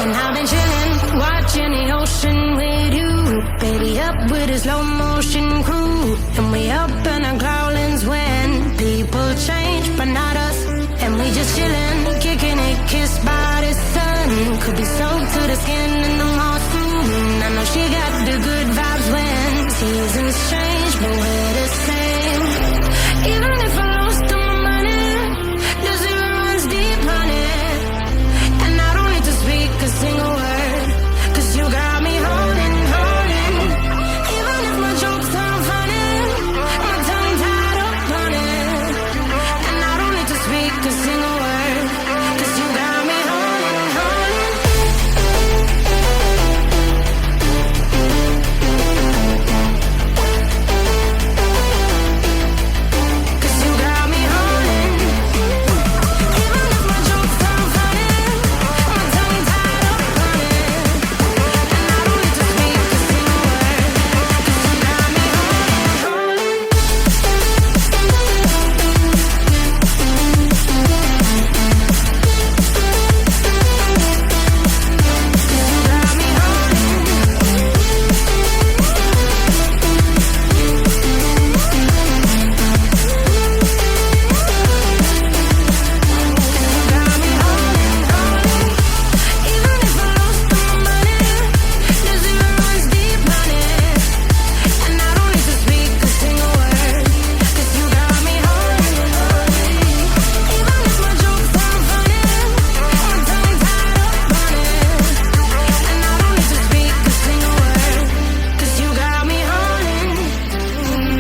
And I've been chillin', watching the ocean with you. Baby, up with a slow motion crew. And we up in our growlings when people change, but not us. And we just chillin', kicking it, kissed by the sun. Could be soaked to the skin in the moss. I know she got changed, but we're the same. Even if I lost all my money, the zero runs deep, honey. And I don't need to speak a single word, 'cause you got me holding, holding. Even if my jokes aren't funny, my tongue tied up on it. And I don't need to speak a single word, 'cause you got me holding, holding. 'Cause you got me holding. Even if my jokes aren't funny, my tongue tied up on it. And I don't need to speak a single word, 'cause you got me holding, holding. 'Cause you got me holding. Got me holding, holding. Even if I lost all my money, the zero runs deep, honey. And I don't need to speak a single word, 'cause you got me holding, holding. Even if my jokes aren't funny, my tongue tied up on it. And I don't need to speak a single word, 'cause you got me holding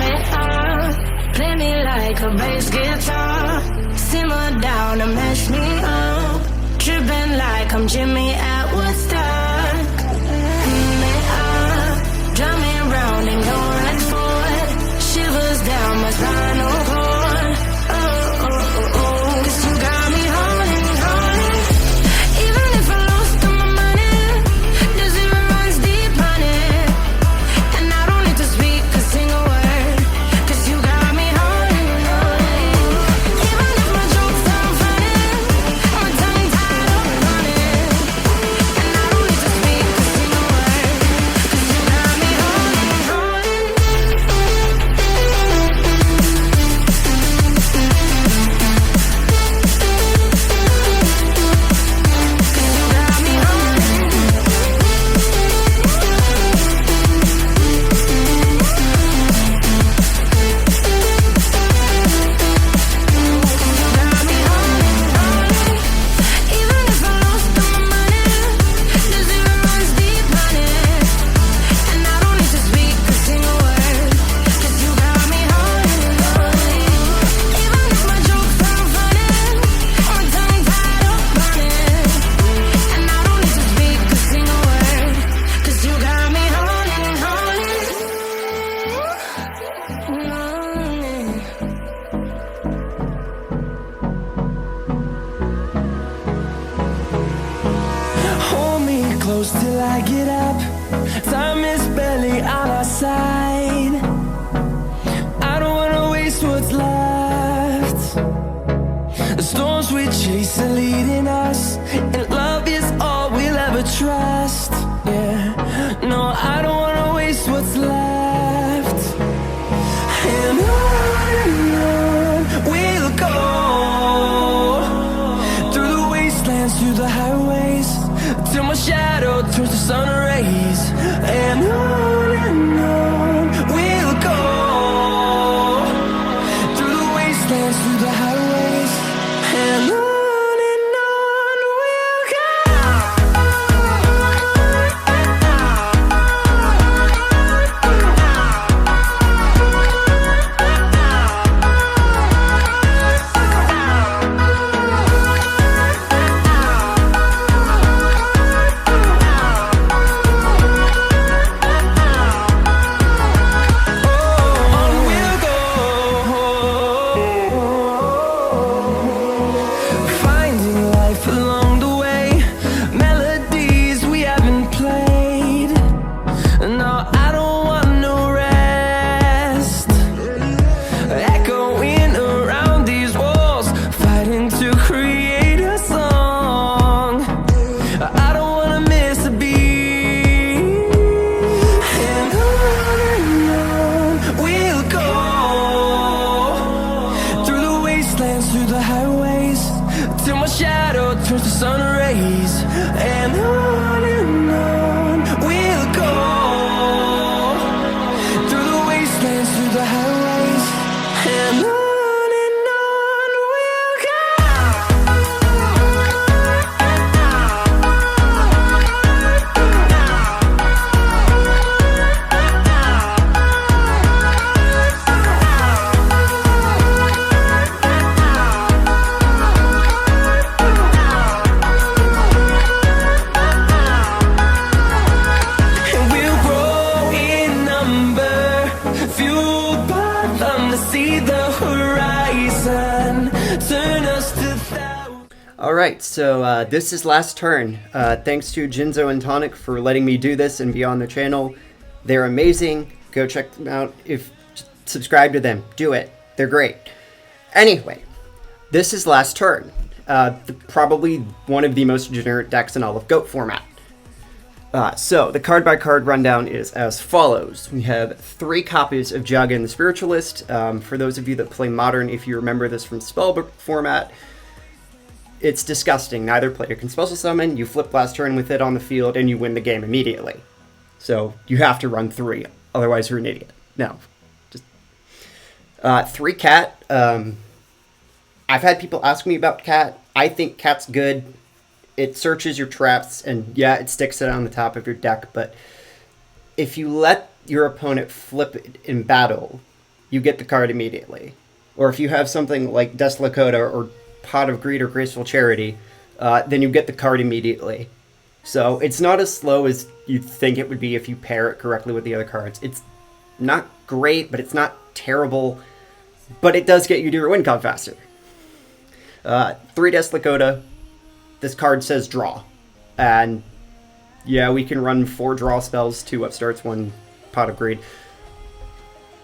me up. Play me like a bass guitar, simmer down and mash me up. Tripping like I'm Jimmy at Woodstock. Me up, drumming round and going forward. Shivers down my spinal cord. Oh, oh, oh, oh. 'Cause you got me holding, holding. Even if I lost all my money, the zero runs deep, honey. And I don't need to speak a single word, 'cause you got me holding, holding. Even if my jokes aren't funny, my tongue tied up on it. And I don't need to speak a single word, 'cause you got me holding, holding. 'Cause you got me holding. 'Cause you got me holding, holding. Even if I lost all my money, the zero runs deep, honey. And I don't need to speak a single word, 'cause you got me holding, holding. Even if my jokes aren't funny, my tongue tied up on it. And I don't need to speak a single word, 'cause you got me holding, holding. Hold me close till I get up. Time is barely on our side. I don't wanna waste what's left. The storms we chase are leading us, and love is all we'll ever trust. Yeah, no, I don't wanna waste what's left. And on we'll go, through the wastelands, through the highways, till my shadow turns to sun rays. And on we'll go, through the wastelands, through the highways. And on we'll go. Alright, so this is last turn. Thanks to Jinzo&Tonic for letting me do this and be on the channel. They're amazing. Go check them out. Subscribe to them. Do it. They're great. Anyway, this is last turn. Probably one of the most generic decks in all of GOAT format. So the card by card rundown is as follows. We have 3 copies of Jagen the Spiritualist. For those of you that play Modern, if you remember this from Spellbook format, it's disgusting. Neither player can special summon. You flip last turn with it on the field, and you win the game immediately. So you have to run 3, otherwise you're an idiot. No, just 3 cat. I've had people ask me about cat. I think cat's good. It searches your traps, and yeah, it sticks it on the top of your deck. But if you let your opponent flip it in battle, you get the card immediately. Or if you have something like Deslakota or Pot of Greed or Graceful Charity, then you get the card immediately. So it's not as slow as you'd think it would be if you pair it correctly with the other cards. It's not great, but it's not terrible. But it does get you to your win con faster. 3 Deslakota. This card says draw. And yeah, we can run 4 draw spells, 2 upstarts, 1 Pot of Greed.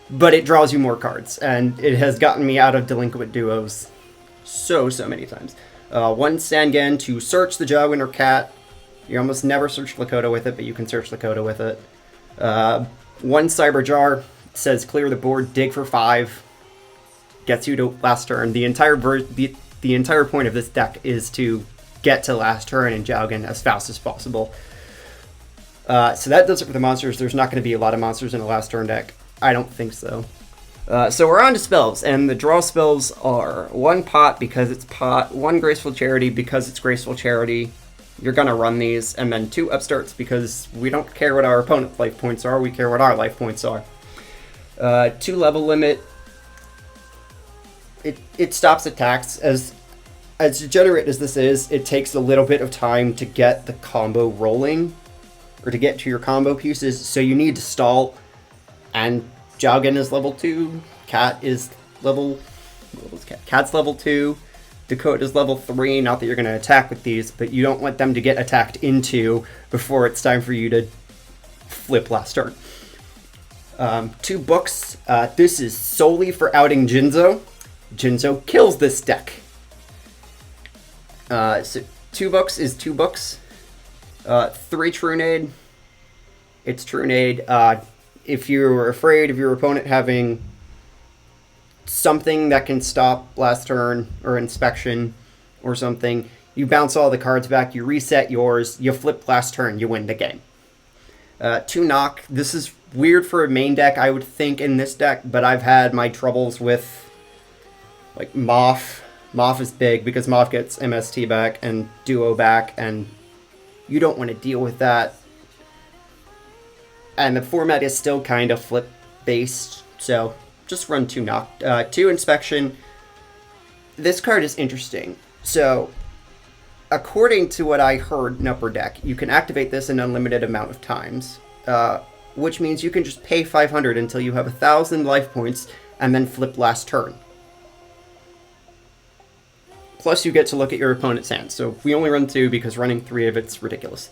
But it draws you more cards, and it has gotten me out of delinquent duos so many times. 1 Sangan to search the Jagen or cat. You almost never search Lakota with it, but you can search Lakota with it. 1 Cyber Jar says clear the board, dig for 5. Gets you to last turn. The entire point of this deck is to get to last turn and Jagen as fast as possible. So that does it for the monsters. There's not going to be a lot of monsters in a last turn deck. I don't think so. So we're on to spells, and the draw spells are 1 Pot because it's Pot, 1 Graceful Charity because it's Graceful Charity. You're going to run these, and then 2 upstarts because we don't care what our opponent's life points are, we care what our life points are. 2 Level Limit. It stops attacks. As degenerate as this is, it takes a little bit of time to get the combo rolling, or to get to your combo pieces, so you need to stall. And Jagen is level 2, Cat is level... Cat's level 2, Dakota is level 3, not that you're going to attack with these, but you don't want them to get attacked into before it's time for you to flip last turn. 2 books, this is solely for outing Jinzo. Jinzo kills this deck. So 2 books is 2 books. 3 Trunade, it's Trunade. If you're afraid of your opponent having something that can stop last turn or inspection or something, you bounce all the cards back, you reset yours, you flip last turn, you win the game. 2 Knock. This is weird for a main deck, I would think, in this deck, but I've had my troubles with like Moff. Moff is big because Moff gets MST back and Duo back, and you don't want to deal with that. And the format is still kind of flip-based, so just run 2 Knock. 2 Inspection. This card is interesting. So, according to what I heard in Upper Deck, you can activate this an unlimited amount of times, which means you can just pay 500 until you have 1,000 life points, and then flip last turn. Plus, you get to look at your opponent's hand. So we only run 2 because running 3 of it's ridiculous.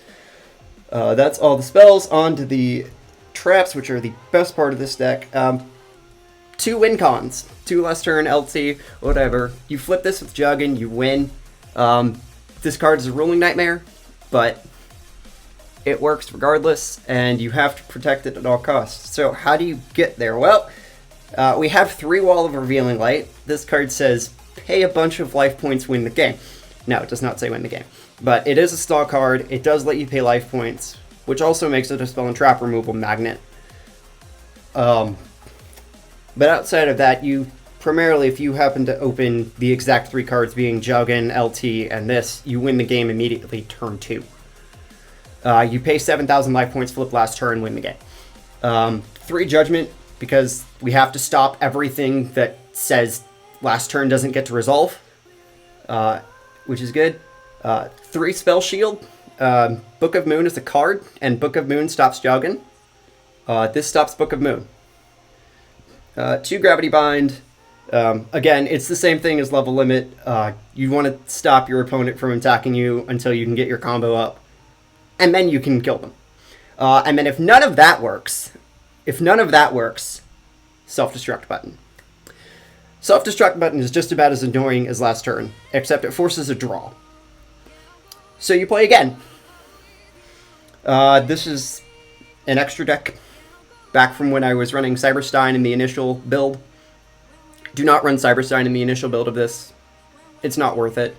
That's all the spells. On to the traps, which are the best part of this deck. 2 win cons. 2 last turn, LT, whatever. You flip this with Jagen, you win. This card is a Ruling Nightmare, but it works regardless, and you have to protect it at all costs. So how do you get there? Well, we have 3 Wall of Revealing Light. This card says pay a bunch of life points, win the game. No, it does not say win the game. But it is a stall card. It does let you pay life points, which also makes it a spell and trap removal magnet. But outside of that, you primarily, if you happen to open the exact 3 cards being Jagen, LT, and this, you win the game immediately turn 2. You pay 7,000 life points, flip last turn, win the game. 3 Judgment, because we have to stop everything that says last turn doesn't get to resolve, which is good. 3 Spell Shield. Book of Moon is a card, and Book of Moon stops Jagen. This stops Book of Moon. 2 Gravity Bind. Again, it's the same thing as level limit. You want to stop your opponent from attacking you until you can get your combo up, and then you can kill them. And then if none of that works, self-destruct button. Self-destruct button is just about as annoying as last turn, except it forces a draw. So you play again. This is an extra deck back from when I was running Cyberstein in the initial build. Do not run Cyberstein in the initial build of this. It's not worth it.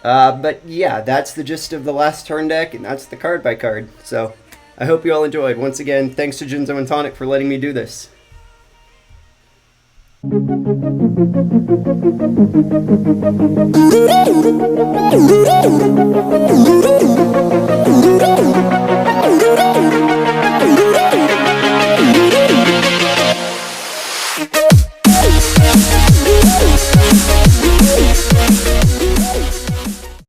But yeah, that's the gist of the last turn deck, and that's the card by card. So I hope you all enjoyed. Once again, thanks to Jinzo&Tonic for letting me do this. Thank you.